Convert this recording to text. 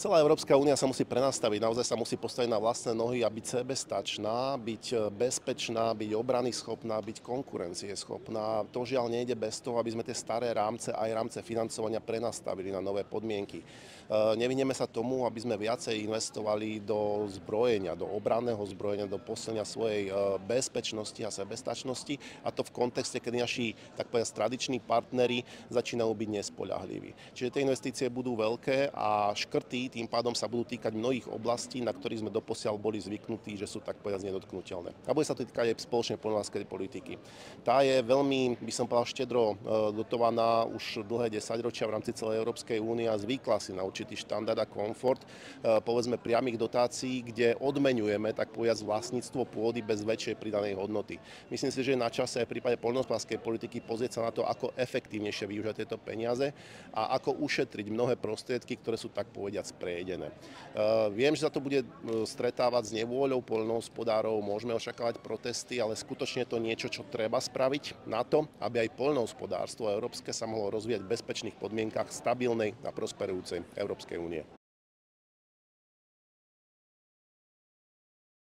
Celá Európska únia sa musí prenastaviť, naozaj sa musí postaviť na vlastné nohy a byť sebestačná, byť bezpečná, byť obranyschopná, byť konkurencieschopná. To žiaľ nejde bez toho, aby sme tie staré rámce, aj rámce financovania prenastavili na nové podmienky. Nevyhneme sa tomu, aby sme viacej investovali do zbrojenia, do obranného zbrojenia, do posilnenia svojej bezpečnosti a sebestačnosti, a to v kontexte, keď naši, tak povedať, tradiční partneri začínajú byť nespoľahliví. Čiže tie investície budú veľké a škrty tým pádom sa budú týkať mnohých oblastí, na ktorých sme doposiaľ boli zvyknutí, že sú tak povedať nedotknuteľné. A bude sa to týkať aj spoločnej poľnohospodárskej politiky. Tá je veľmi, by som povedal, štedro dotovaná už dlhé desaťročia v rámci celej Európskej únie a zvykla si na určitý štandard a komfort, povedzme priamych dotácií, kde odmeňujeme tak povedať vlastníctvo pôdy bez väčšej pridanej hodnoty. Myslím si, že je na čase aj v prípade poľnohospodárskej politiky pozrieť sa na to, ako efektívnejšie využiť tieto peniaze a ako ušetriť mnohé prostriedky, ktoré sú tak povediac prejedené. Viem, že sa to bude stretávať s nevôľou poľnohospodárov, môžeme očakávať protesty, ale skutočne je to niečo, čo treba spraviť na to, aby aj poľnohospodárstvo európske sa mohlo rozvíjať v bezpečných podmienkach stabilnej a prosperujúcej Európskej únie.